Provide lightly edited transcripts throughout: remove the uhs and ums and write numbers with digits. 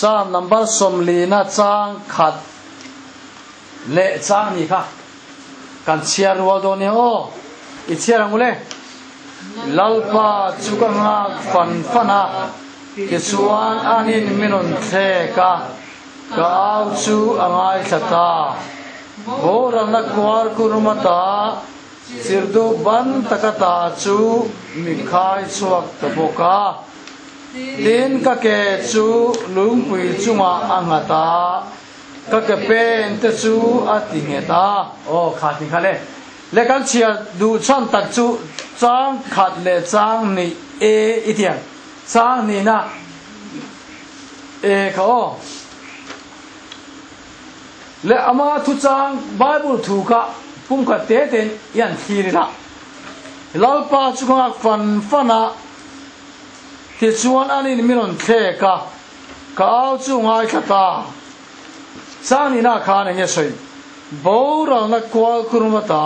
Psalm number somlina chang khat le chang ni kha kan chiar ruado ne o I chiar angule lalpa chukanga fan fana kisuan anin minun the ka au chu angai thata borang na kwar kurumata sirdu ban takata chu mikhai chuak taboka tin ka ke chu lungpui chunga angata ka ke pen te chu atingeta o khati khale le kan chia du chan tak chu chang khat le chang ni e itian chang ni na e kho le ama thu chang bible thu ka pum ka te ten yan thiri la lalpa chunga fan fana ti chuan anin minon the ka au chu ngai thata chang ni na kha ne nge soi bora na kwal kurumata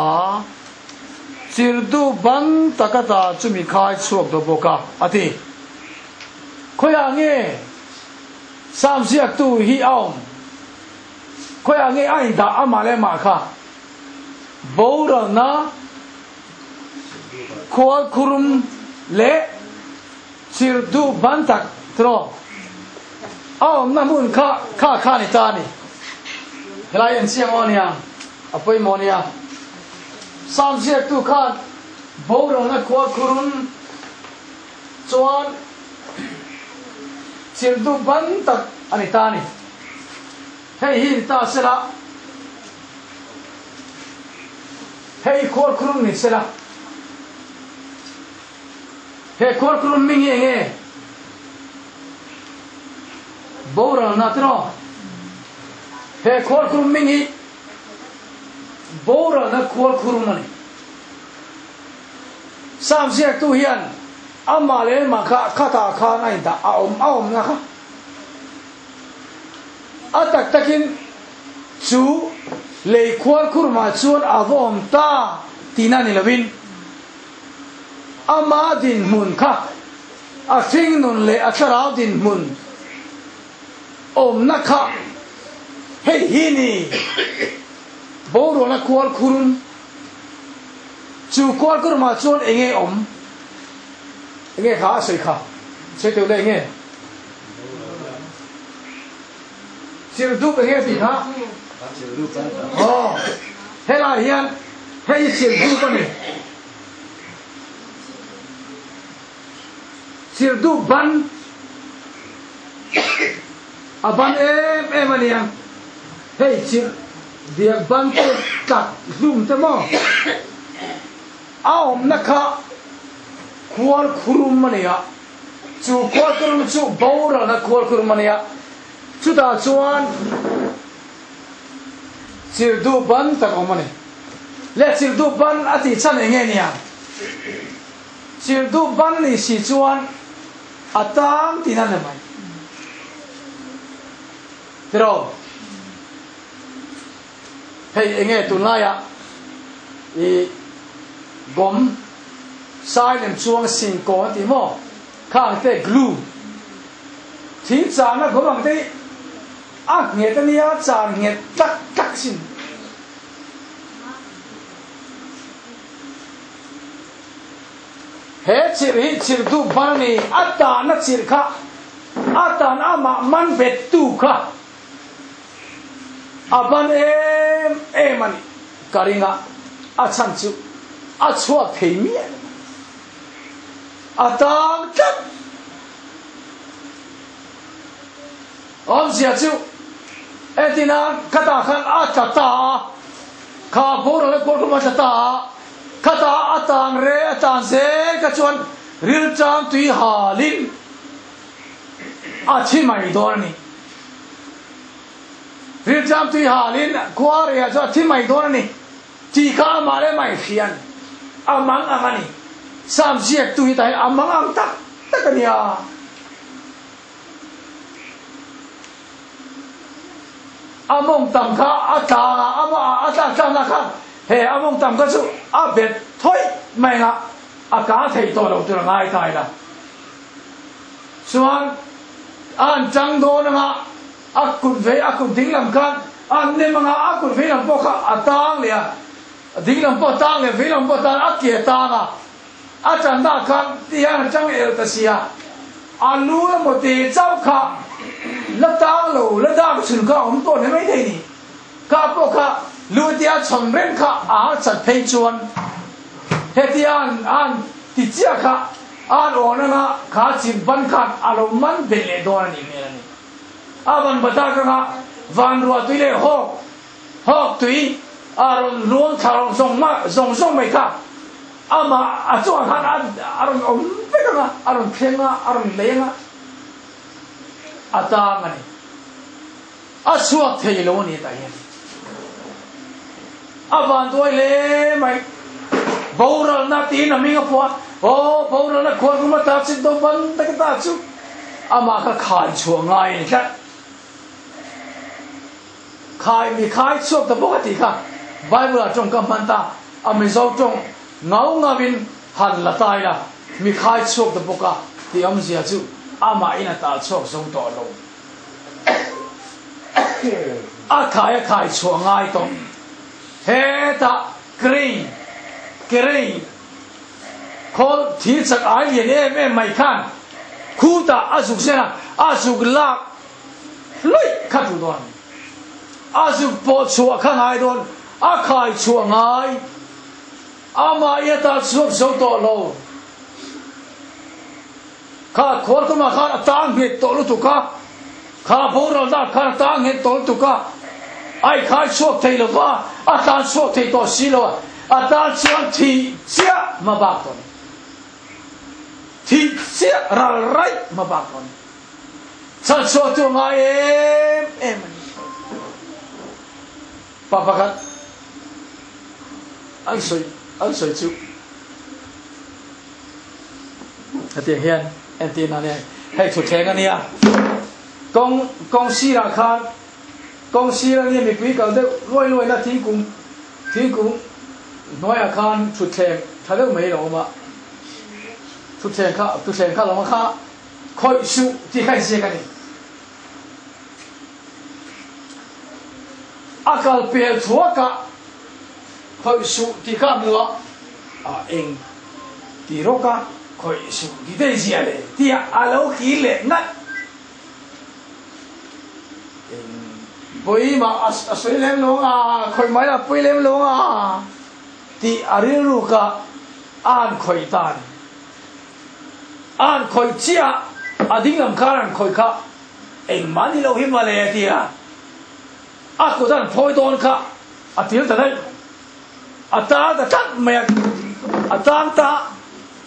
chirdu ban takata chumi khai chuak do boka ati khoya nge sam siak tu hi aum khoya nge ai da amale ma kha bora na kwal kurum le chirdu ban tak tro aum namun kha ni ta ni helai en siang onia apoi monia sam siak tu kha bora na kwal kurum chuan chirdu ban tak ani ta ni hei hi ta sela hei kwal kurum ni sela he kwal kurum mingi nge bora na tro he kwal kurum mingi bora na kwal kurum ani sam siak tu hian amale ma kha kha nai da aom na kha atak takin chu le kwal kurma chuan avom ta tinani lovin ama din mun kha a thing nun le a tharau din mun om na kha hei hi ni boro na kwal kurun chu kwal kurma chuan enge om enge kha sei kha sei tu le enge sir du enge ti kha oh hela hian hei sir du ko ni sir du ban aban em aniang hei sir dia ban ko tak zoom te mo aom nakha kwal kurum mania chu kwal kurum chu bora na kwal kurum mania chu da chuan sir du ban tak omani le sir du ban ati chan enge nia sir du ban ni si chuan atang tinan na mai pero hei enge tunaya I gom sai lem chuang sin ko ti mo khang te glue thi cha na gom ang te a nge ta nia cha nge tak tak sin he chir du bani ata na chir kha ata na ma man bet tu kha aban em ani karinga a chan chu a chua thei mi atang tat om sia chu etina kata khan a tata kha bor le ko ma tata kata atang re atang se ka chuan ril chang tui halin a chi mai dor ni ril chang tui halin kwar ya cho chi mai dor ni chi kha ma le mai khian amang amani sam siak tu tai amang am tak takania among tam kha ata ama ata tam na kha he among tam ka chu a bet thoi mai nga a ka thei to lo tu ngai tai la chuan an chang do na nga akut ve akut ding lam kan an ne manga akut ve lam po kha atang le ding lam po tang le ve lam po tang akie ta nga a chan da kan ti han chang el ta sia alu la mo te chau kha la tang lo la da chun ka om to ne mai dei ni ka po kha lu tia chom ren kha a chat phei chuan he ti an ti chia kha an ona nga kha chin ban khat alo man be le do ni me ni aban bata ka van ruwa tuile hok tui aron luang tharong song mai kha ama achwa khan aron om pe ka aron khenga aron lenga ata ngani aswa theilo ni ta yen aban toile mai baural na ti na minga po o baural na khon kuma ta chin do ban ta ta chu ama ka khai chu ngai ni kha khai mi khai chuộc ta bốc ti kha bible trong kam man ta amizo trong ngau ngawin han la tai la mi khai chuộc ta boka ti am sia chu ama ina ta chuộc song to lo a khai chuộc ngai to he ta green khol thi chak ai lien em mai khan khu ta azuk sena azuk lak loi khatu don azuk po chua kha ngai don a khai chua ngai ama ya ta chuộc so to lo kha khol ko ma kha tang he to lu tu ka kha boral da kha tang he to lu tu ka ai khai chuộc thei lo wa a ta chuộc thei to si lo a ta chuan thi chia ma ba ton thi chia ral rai ma ba ton sa chuộc tu ngai em papa kan anh soi chu tiền hiền em tiền là này hay chụp chén anh nha công si là khan công si là nghe mình quý cầu được lôi là thiên cung nói là khan chụp chén thay được mấy đâu mà chụp chén khá là khá khơi su thì khai xe cái này akal pel thua ka khoi su ti ka mua eng ti roka khoi su di dei zia le ti alo ki le ngat boi ma asoi lem lo khoi mai la poi lem lo ti ariru ka an khoi tan an khoi chia ading am karan khoi kha eng mani lo hi ma le ti aku dan phoi don kha atil ta dai ata da kat me atang ta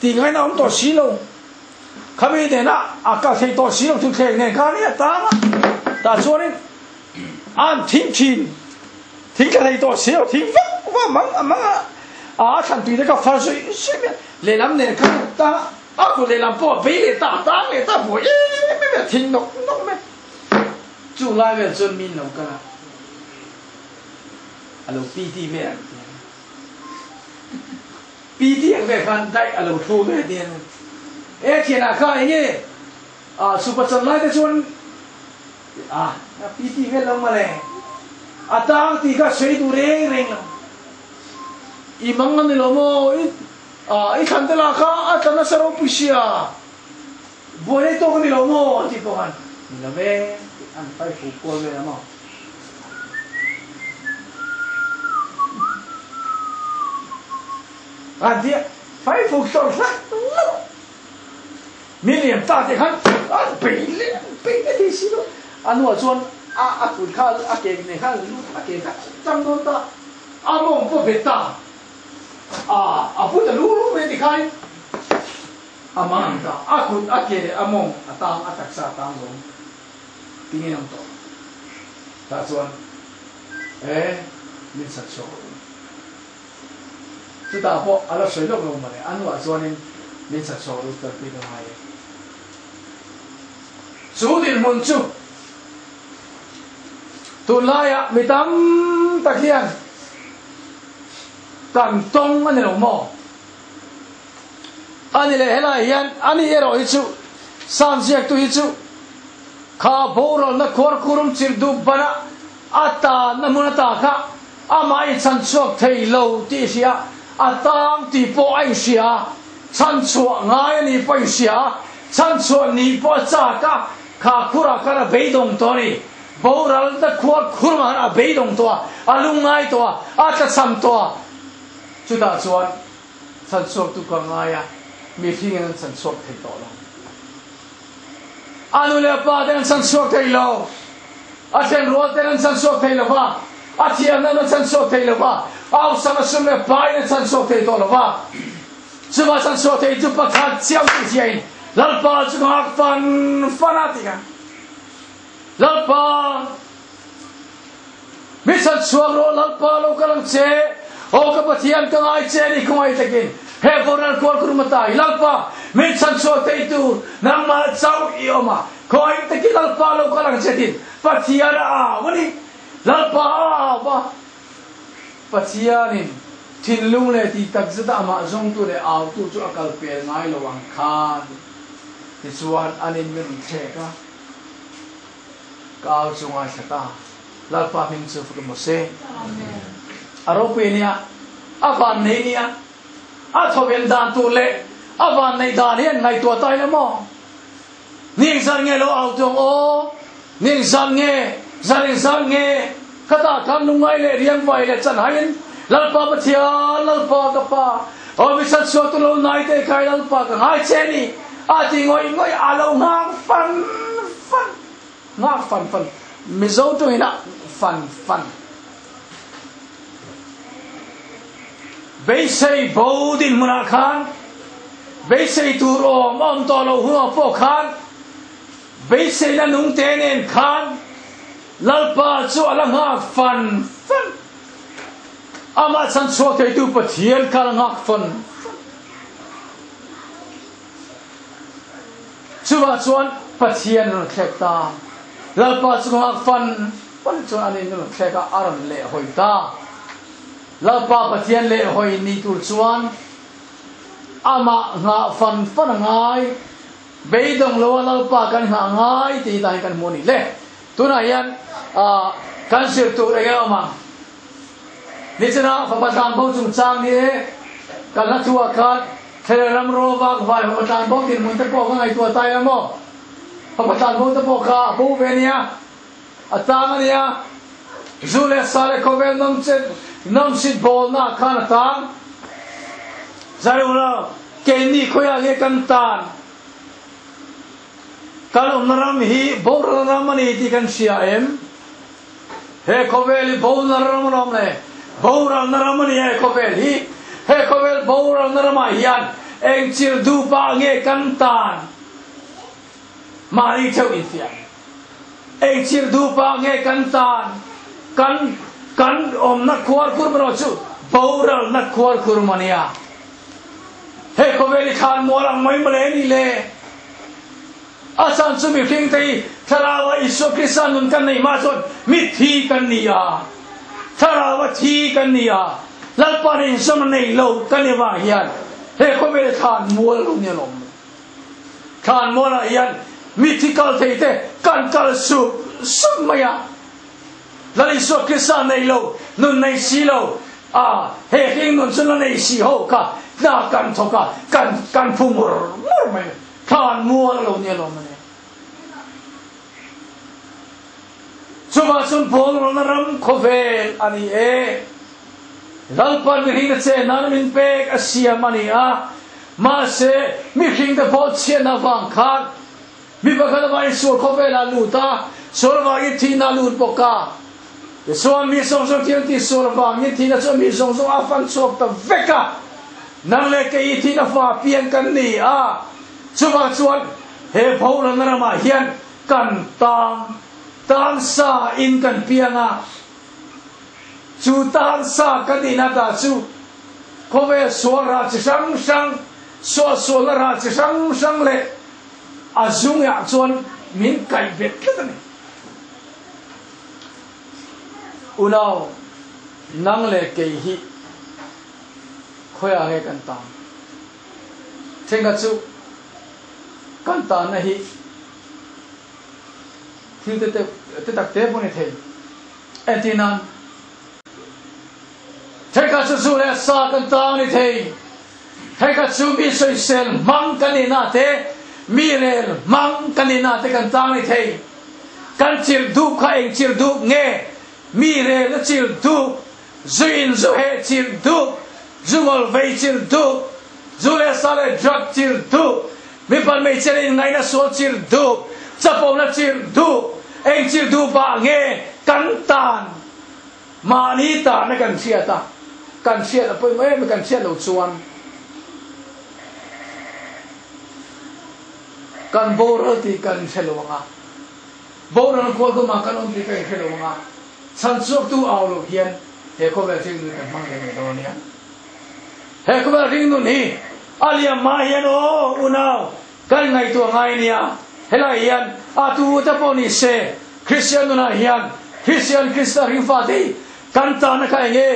ti ngai na om to si lo khami de na aka thei to si lo thu thei ne ka ni ata ta chuan an thing ka thei to si lo thing wa mang a than tui de ka fa sui me le lam ne ka ta aku le lam po be le ta le ta bo me thing nok me chu lai ve chun min lo ka alo PT về PT về phan đại alo thu về tiền khi nào khai nhỉ super chân lại cái chuan PT về lòng mà lẽ tang thì cái suy tu reng reng lòng imang ngân lo mo khăn tên là kha chân nó sẽ rong pusia bố này to cái lo mo thì có anh là về ăn phải phụ cô về mà anh đi phải phục tùng hết million ta thì hắn anh bị cái gì đó anh nói chuyện phụ khá cái này khá cái trong đó ta mong phụ bị ta phụ ta lú về thì khai mang ta phụ cái này mong tang taksa tang luôn tingin ang to ta chuyện mình sạch sổ chúng ta có ala soi lok lok mane anu a chuanin min sa so ru tar pi ka mai chu din mun chu tu la ya mi tam ta khian kan tong ani lo mo ani le hela hian ani ero hi chu sam siak tu hi chu kha boral na khor kurum chir du bana ata na munata kha amai chan chuak thei lo ti sia atang ti po ai sia chan chuak ngai ni pai sia chan chuak ni po cha ka kha khura kara beidong to ni boral na khor khurma a beidong to alungai to ata sam to chuta chuan chan chuak tu ka ngaya mi thing chan chuak thei to lo anu le pa den chan chuak thei lo a then ro den chan chuak thei lo ba a thiam na chan chuak thei lo ba au sama sum le pai na chan chuak thei to lo ba chuba chan chuak thei tu pa khat chiam ti siai lal pa chu ngak fan fanatica lal pa mi chan chuak ro lal pa lo kalang che o ka pathian ka ngai che ni khoi takin he boral kor kurmatai lal pa mi chan chuak thei tu nang ma chau ioma khoi takin lal pa lo kalang che tin pathian a wani lal pa ba pathianin thin lung le ti tak zata ma zong tu le aw tu chu akal pe ngai lo wang khan ti chuan anin min the ka kaw chunga sata lal pa min chu fu mo se amen aro pe nia aban nei nia a thoben dan tu le aban nei dan hian ngai tu tai le mo ning san nge lo aw tong o ning san nge kata kan lungai le riang vai le chan hain lalpa pathia lalpa ka pa o mi san so tu lo nai te kai lalpa ka hai che ni a ti ngoi alo ngang fan mi zo tu ina fan be sei bodin muna khan be sei tu ro mom to lo hu po khan be sei na nung te nen khan lalpa chu alanga fan ama chan chuak thei tu pathian kal ngak fan chuwa chuan pathian ro thlek ta lalpa chu ngak fan chuan ani no thleka aram le hoi ta lalpa pathian le hoi ni tur chuan ama nga fan ngai beidong lo lalpa kan nga ngai ti dai kan moni le tuna yan kan sir tu re ga ma ni chana phapan bo chung chang ni kan la chuwa khat theram ro ba vai phapan bo tin mun ta po ka ngai tu tai mo phapan bo ta po ka bo ve nia atang nia zule sale kovel nom sit bol na khan atang zarula ke ni khoya le kan tan kalau naram hi bor naramani ti kan sia em he kovel bor naram le bor naramani he kovel hi he kovel bor narama hian eng chir du pa nge kan tan mari theu itia eng chir du pa nge kan tan kan om na khwar kur bro chu bor na khwar kur mania he kovel khan molang mai male ni le asan sumi phing thei tharawa isu krisan nun kan nei ma son mi thi kan nia tharawa thi kan nia lalpa rin som nei lo kan ne wa hian he ko be khan mol lu ne lom khan mola hian mythical thei te kan kal su maya lali isu krisan nei lo nun nei si lo he hing nun sun nei si ho ka na kan thoka kan phumur mai khan mol lu ne lom Chuba sun bol naram khovel ani e lalpan mi hing che nan min pek asia mani a ma se mi hing de bot che na wang khan mi ba khala vai sur khovel alu ta sur wa yi thi na lu poka so mi song song ti sur wa mi thi na so mi song song afan sok ta veka nang le ke yi thi na fa pian kan ni a chuba chuan he bol narama hian kan tang sa in kan pianga chu tang sa kadina ta chu khove sora chi sang so la ra chi sang le azung ya chuan min kai vet tlani unaw nang le ke hi khoya he kan ta thenga chu kan ta na hi thiếu te tak te pon thei etinan thei ka su le sa kan ta ni thei thei ka chu mi soi sel mang kan ni na te mi rel mang kan ni na te kan ta ni thei kan chil du kha eng chil du nge mi rel chil du zuin zu he chil du zungol vei chil du zule sale drug chil du mi pan me chel ngai na so chil du chapo na chil du eng chil du ba nge kan tan mani ta na kan sia ta kan sia poi me kan sia lo chuan kan bor ti kan selo nga bor na ko ma kan on ti kan selo nga san suak tu au lo hian he ko ba ting ni kan mang le do nia he ko ba ring nu ni alia ma hian o unao kan ngai tu ngai nia hela hian a tu ta poni se Christian na hian Christian Krista ring fa ti kan ta na kai nge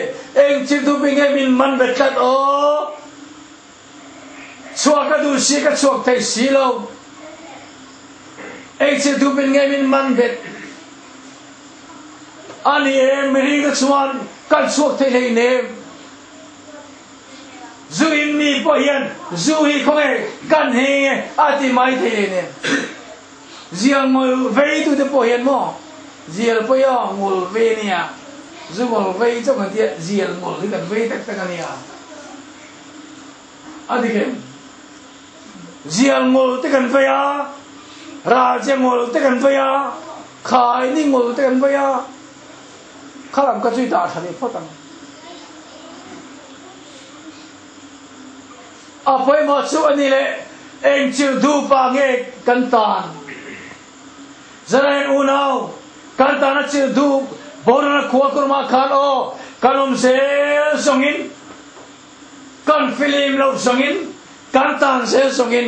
eng chi tu bi nge min man bet kat o suak ka du si ka suak thai si lo eng chi tu bi nge min man bet ani em ring ka chuan kan suak thai nei nem zu in mi po hian zu hi khong e kan he ati mai thei ne ziang ngol vei tu te po hian mo ziel po yo ngol ve nia zu ngol vei cho kan tie ziel ngol hi kan vei tak tak ania adi ke ziel ngol te kan ve ya ra je ngol te kan ve ya khai ni ngol te kan ve ya khalam ka chui ta thani photang apoi mo chu ani le eng chiu du pa nge kan tan zaran unau kan tan chiu du borna khua kurma khan o kalum se songin kan film lo songin kan tan se songin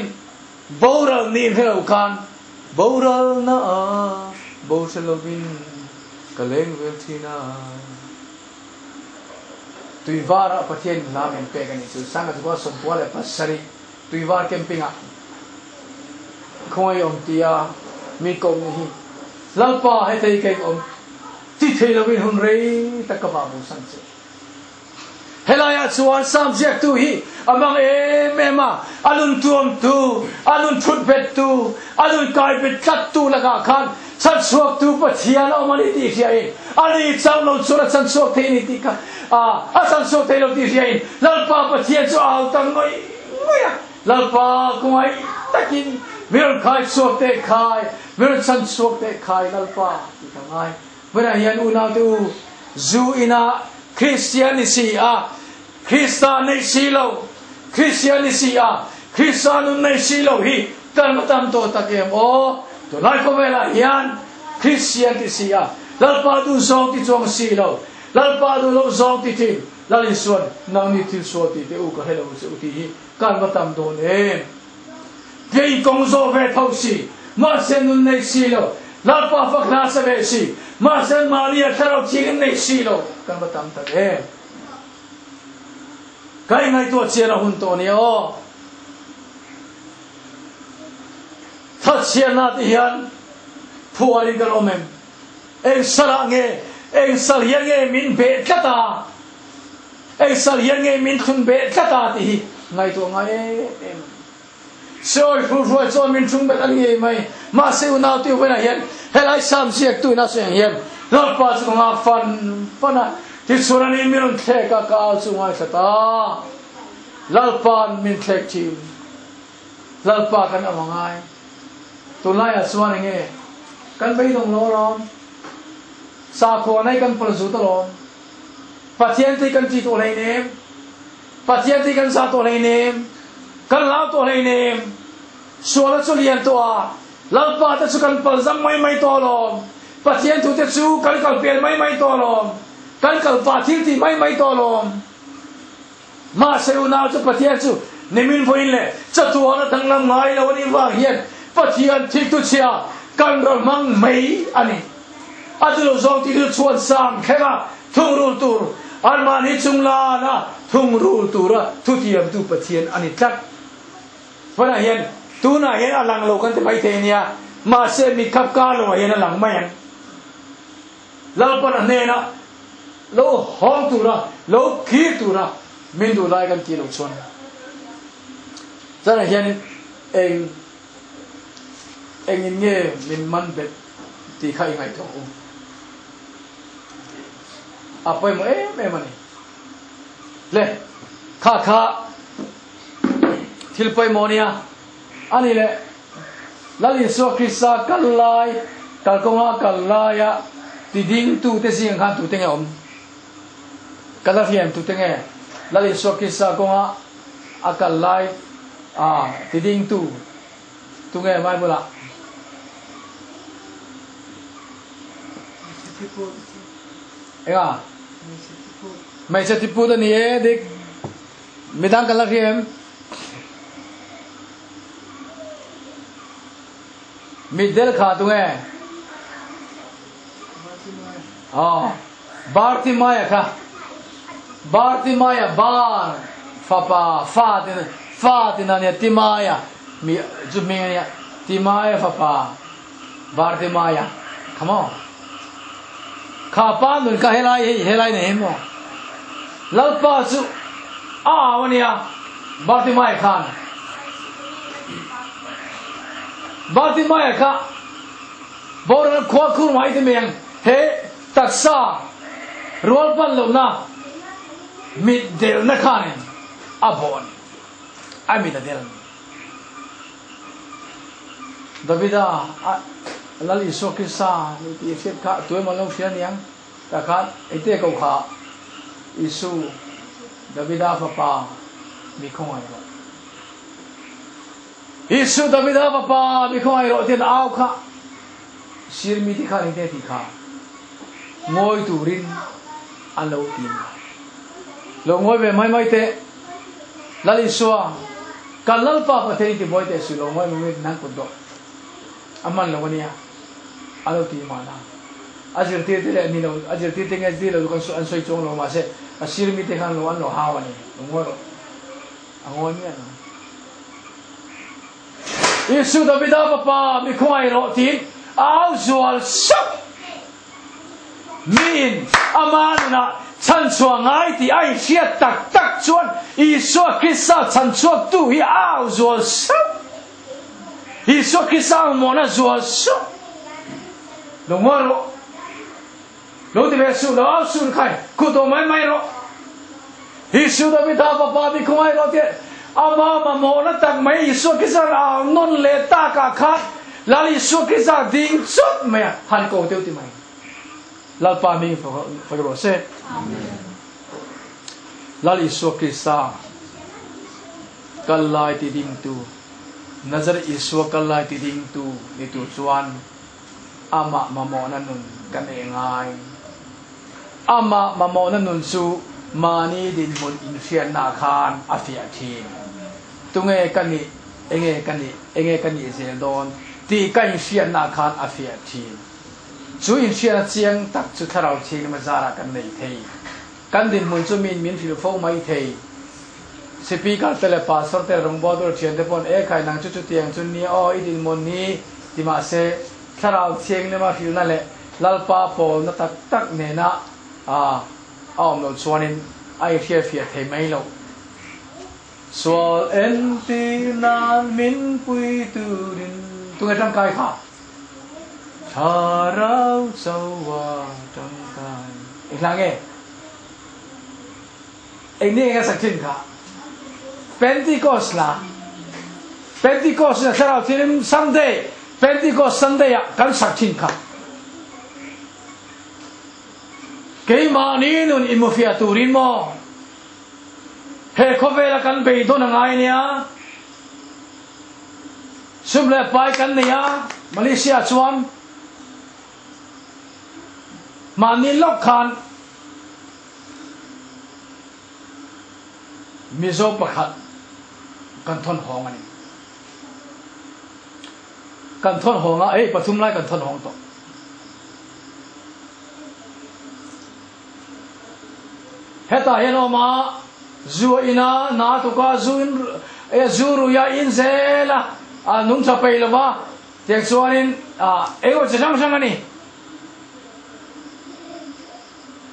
boral ni helo kan boral na bo se lovin kaleng vel thina tuivara pathian lamen pe kan chu sanga go som pole pasari tuivar campinga khoi om tia mi kom hi lalpa he thei kai om ti thei lovin hun rei takaba bu san se helaya chuan subject tu hi amang mema alun tuam tu alun thut bet tu alun kai bet tat tu laga khan san suak tu pathian omani ti hiai ani chang lo chura san suak thei ni ti ka a san suak thei lo ti hiai lalpa pathian chu au tang ngoi ngoya lalpa kumai takin mir khai suak te khai mir san suak te khai lalpa ti kangai bera hian una tu zu ina Christianity Christian nei silo Christianity Christian nei silo hi tan matam to takem o to lai ko vela hian Christianity lalpa du song ti chong silo lalpa du lo song ti tin lalin suan nang ni til so ti te u ka hello se u ti hi kan matam do ne dei kong zo ve thau si ma sen nun nei silo lalpa fa klasa ve si ma sen maria tharo chi nei silo kan matam ta e kai ngai to chena hun to ni o tha chena ti hian phuari kan omem eng sala nge eng sal hian nge min be tlata eng sal hian nge min thun be tlata ti ngai to ngai em soi fu fu cho min thun be ani mai ma se u na ti wena hian helai sam siak tu na se hian lor pa chu nga fan ti surani min the ka chu ngai sata lalpan min thek chi lalpa kan amangai to lai aswan nge kan bai dong lo rom sa kho nai kan pol zu to rom pathian ti kan chi to lai nem pathian ti kan sa to lai nem kan lao to lai nem suala chu lian to a lalpa ta chu kan pal zam mai to rom pathian tu te chu kan kal pel mai to rom kan kal pa thil ti mai to rom ma se una chu pathian chu nemin voin le chatu ana thang lam ngai lo ni wa hian pathian thik tu chia kan ro mang mai ani adu zong ti du chuan sang khema thung rul tur almani chungla na thung rul tura thu tiam tu pathian ani tlak wana hian tu na hian alang lo kan te mai the nia mà sẽ bị khắp cá rồi hiện là lằng mày lâu còn anh nè na lâu hong tu ra lâu khí tu ra mình tu lại cái kia lâu xuân cho nên hiện anh nghe mình mang bet thì khai ngày thôi apa yang em ni le kha thil pai monia ani le lali so krista kalai kalkonga kalaya ti ding tu te sing khan tu te nge om kalafiem tu te nge lali so krista konga akalai ti ding tu nge mai bula mày sẽ tiếp tục anh ấy đi mình đang cần làm gì em mình đến khá tung nghe Bartimaya khá Bartimaya bar fa tin anh Timaya mi giúp mình anh Timaya fa Bartimaya come on khá pa nun ka helai này mo lalpa su wania Bartimaya khan Bartimaya kha bor khwa khur mai te meng he taksa rol pan lo na mit del na khan abon ami da del Davida lali sokisa ni ti set kha toy malong fian yang ta kha ite ko kha isu Davida papa mi khong ai ro isu Davida papa mi khong ai ro tin au kha sir mi ti kha ni te ti kha ngoi tu rin an lo tin lo ngoi ve mai te lali so kalal pa pa te ti boy te su lo ngoi mi nan ko do aman lo wania alo ti mana azir ti te ni lo azir ti te ngai lo kan an soi chong lo ma se asir mi te kan lo an lo hawa ni ngor angon ni na Isu Davida papa mi khoi ro tin au zual sap min amana chan chuang ai ti ai sia tak chuan Isu Krista chan chuak tu hi au zual sap Isu Krista mona zual sap lo ngor lo ti ve su lo su khai ku to mai ro Isu Davida papa mi khoi ro ti ama mona tak mai Isu Krista non le ta ka khat lali Isu Krista ding chut me han ko teu ti mai lal pa mi fa ro se amen lali Isu Krista kalai ti ding tu nazar Isu kalai ti ding tu ni tu chuan ama mamona nun kan engai ama mamona nun su mani din mun in fian na khan afia thi tunge kani enge kani zel don ti kai fian na khan afia thi chu in fian chiang tak chu tharau thing ma zara kan nei thei kan din mun chu min fil fo mai thei speaker tele pastor te rong bodor thian te pon e khai nang chu tiang chun ni o i din mon ni ti ma se tharau chiang le ma fil na le lalpa pol na tak ne na om lo chuanin ai fia thei mai lo Swal en ti nan min pui tu din tu ngai trong kai kha cha rau sâu wa trong kai ik lang nghe anh nghe sak chin kha Pentecost la sa rau tin Sunday Pentecost Sunday ya kan sak chin kha ke ma ni nun imu fia turin mo he khovela kan be do na ngai nia sumle pai kan nia Malaysia chuan mani lok khan mizo pakhat kan thon hong ani kan thon hong a ei pathum lai kan thon hong to heta heno ma zu ina na to ka zu ru ya in zela anung sa pai lama tiệc xuân ego chỉ sang sang anh đi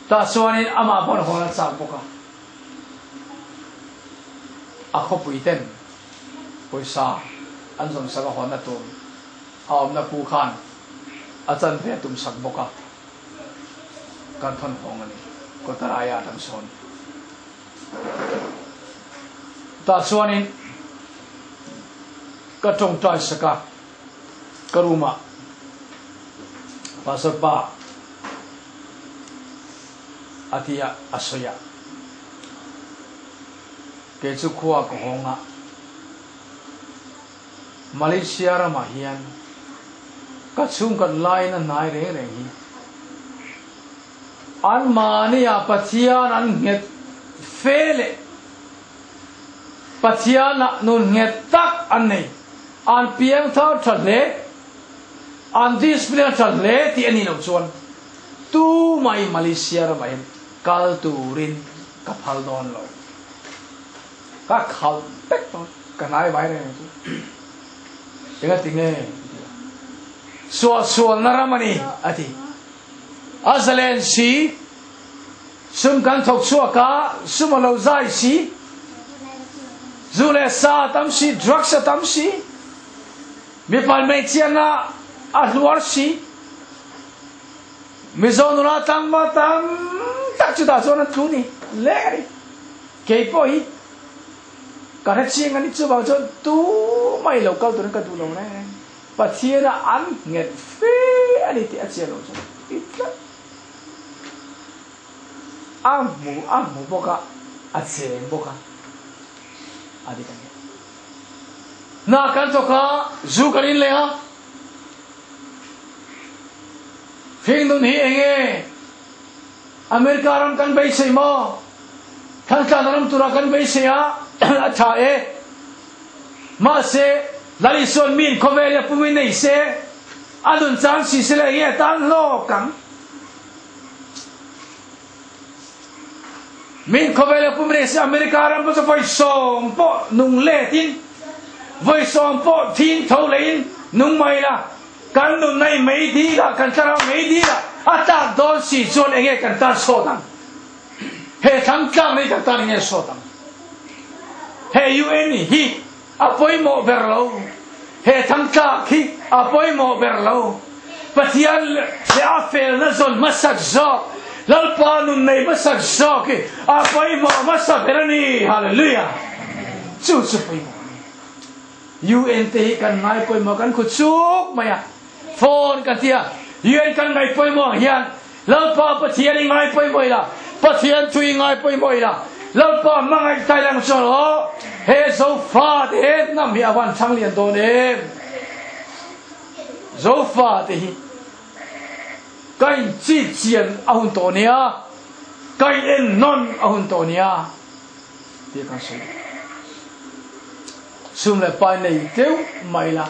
ta xuân ama bọn họ là sao bốc không bị tên bồi sa anh dùng sắc họ na tôm ông na phu khan chân về tụm sắc bốc can thon phong anh có ta ai adam son ta xuân cái trong trái sắc cái rumah pasal ba atia asoya ke chu khuwa ko honga Malaysia ra ma hian ka chung kan lai na nai re re hi an mania pathian an nget fele pathian na nun nget tak an nei an piang thau thale an discipline thale ti ani no chuan tu mai Malaysia ra mai kal turin ka phal don lo ka khal pek to ka nai bai re tu tenga tinge so naramani ati azalen si sum kan thok chua ka sum lo zai si zule sa tam si drugs tam si mi pal me chiana a luar si mi zonura tam matam tak chu da zona tu ni le ke po hi ka ra chiang ani chu ba cho tu mai lo kal tu ka tu lo na pathian an nget fe ani ti a che lo cho itla amu boka a che boka adi kan na kan to ka zu karin le ha phing dun hi enge America ram kan bai sei mo kan ka ram tura kan bai sei ha acha e ma se lali son min kovelia pumin nei se adun chang si se le ye tan lo kam min kovelia pumin se America ram po so foi som po nung le tin voi som po tin thau lein nung mai la kan nun nei mei di la kan chara mei di la ata don si zon enge kan tar so dang he thang chang nei kan tar nge so dang he UN hi apoi mo berlo he thang cha khi apoi mo berlo pathian le afel na zon masak zo lalpa nun nei masak zo ki apoi mo masak berani hallelujah chu poi mo UN te kan ngai poi mo kan khuchuk maya phone kan tia UN kan ngai poi mo hian lalpa pathian ngai poi mo la pathian chui ngai poi mo la lalpa mangai tai lang so lo he so fa de nam hi awan chang lian do ne so fa de hi kai chi chian a hun to nia kai en non a hun to nia ti kan so sum le pai nei teu mai la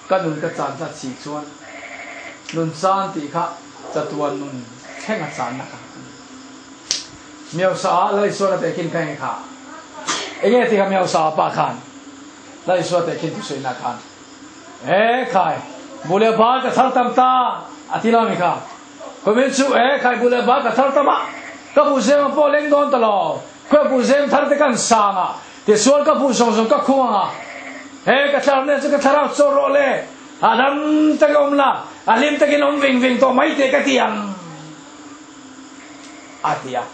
kan nun ka chan cha chi chuan nun chan ti kha chatuan nun thenga chan na ka miao sa lai so la te kin kai kha enge ti ka miao sa pa khan lai so te kin tu sei na khan khai bule ba ka thar tam ta atila mi kha ko men chu khai bule ba ka thar tam ka bu se ma po leng don ta lo ko bu se thar te kan sa nga te sol ka bu song song ka khuanga ka thar ne ka thar so ro le adam ta ka omla alim ta kin om ving to mai te ka tiang atia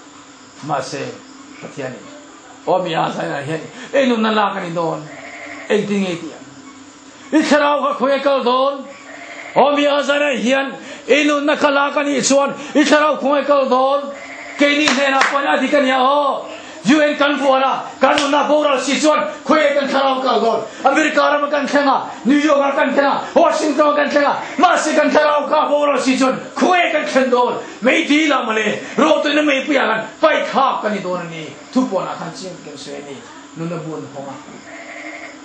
mase patiani o mi a sai na hian e nu na la ka ni don e ting e tiang i kharau ka khoe kal don o mi a sai na hian e nu na khala ka ni chuan i kharau khoe kal don ke ni ne na pa na di kan ya ho UN kan fuala kan na boral si chuan khoe kan kharau kal don America ram kan thenga New York kan thenga Washington kan thenga ma se kan kharau ka boral si chuan khoe kan khen don mei di la male ro to na mei pia kan pai kha kan ni don ni thu po na kan chim ken se ni nu na bun honga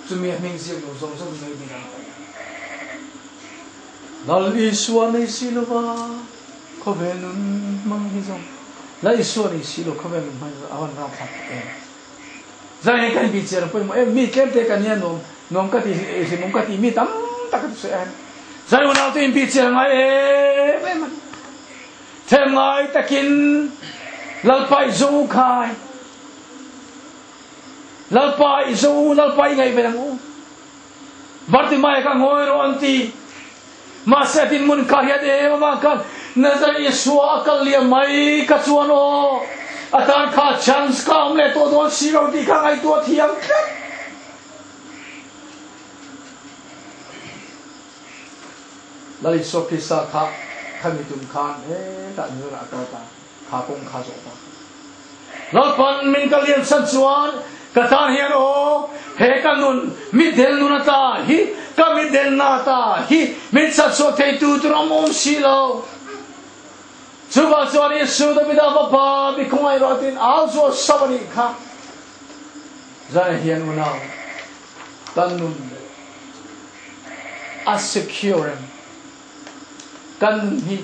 chumi ming sia no song song nei bi na lal i suan nei silova khovenun mang hi jong lai suan i silo khoven mang awan ram khat e zai kan bi cher poi mo mi kem te kan ya no nôm cái thì nôm cái thì mi tắm ta cái sẽ giải nào tôi bị chết ngay em thêm ngay ta kín lalpai du khai lalpai du lalpai ngay về đâu berarti mereka ngoi ronti masa tin mun karya de makan nazar Yesu akal dia mai kacuan o atan kha chance ka omle to don siro di ka ngai to thiam lali so kisa kha khami tum khan ta nura ta ta kha kong kha zo ta lalpan min kalian san chuan katan hian o he kanun midel nunata hi kamidel nata hi min sa so thei tu tramom silo chuba chori su da bida papa bi khoi rotin also sabani kha zai hian unau tanun a secure kan hi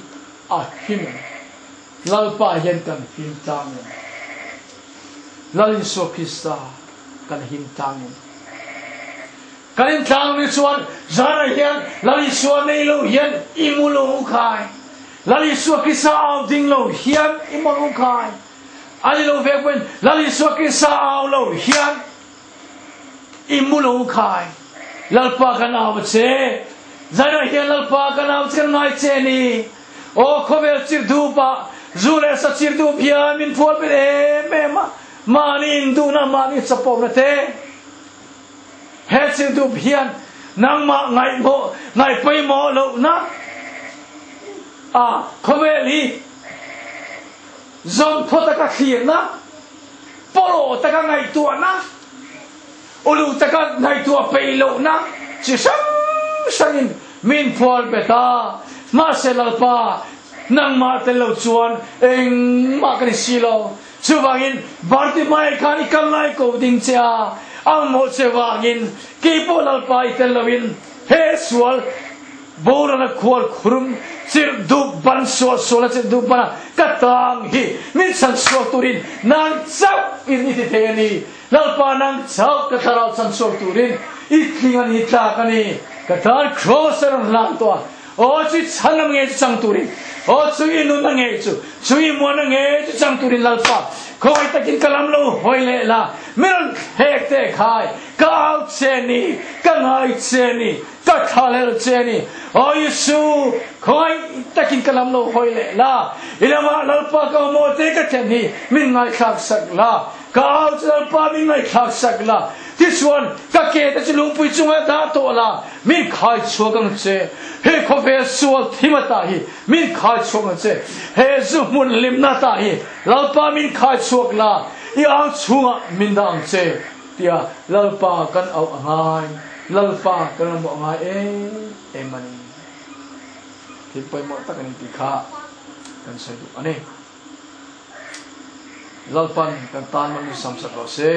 a him lalpa hian kan him tang lali so kista kan him tang kan him tang ni chuan zara hian lali so nei lo hian imulo khai lali so kisa au ding lo hian imulo khai ali lo ve wen lali so kisa au lo hian imulo khai lalpa kan au che zara hian lalpa kan au che ngai che ni o khovel chir dupa zule sa chir du pia min phol pe me ma manin du na mani sapom na te he chir du pian nang ma ngai pai mo lo na a khomeli zon phota ka khir na polo ta ka ngai tu na ulu ta ka ngai tu pe lo na chi sang min phol beta ma selalpa nang ma te lo chuan eng ma kan silo chuwangin barti mai khani kalnai ko ding cha ang mo chewangin ki polal pai te lovin he sual borana khol khurum chir du ban so la chir du bana katang hi min san so turin nang chau in ti te ni lalpa nang chau ka tharau san so turin itlingan hitla kani katar crosser lang to o chi chanam nge chang turin o chui nu na nge chui mo na nge chang turin lalpa khoi takin kalam lo hoile la miron hekte khai ka cheni ka ngai cheni ka thalel cheni o Yesu khoi takin kalam lo hoile la ilama lalpa ka mo te ka cheni min ngai khak sak la ka lalpa min ngai khak sak la this one ka ke ta chulung pui chunga da to la min khai chogam che he khofe sual thimata hi min khai chogam che he zu mun limna ta hi lalpa min khai chok la i ang chunga min dang che tia lalpa kan au angai lalpa kan mo angai mani thi pai mo ta kan ti kha kan sai du ane lalpan kan tan man sam sak lo se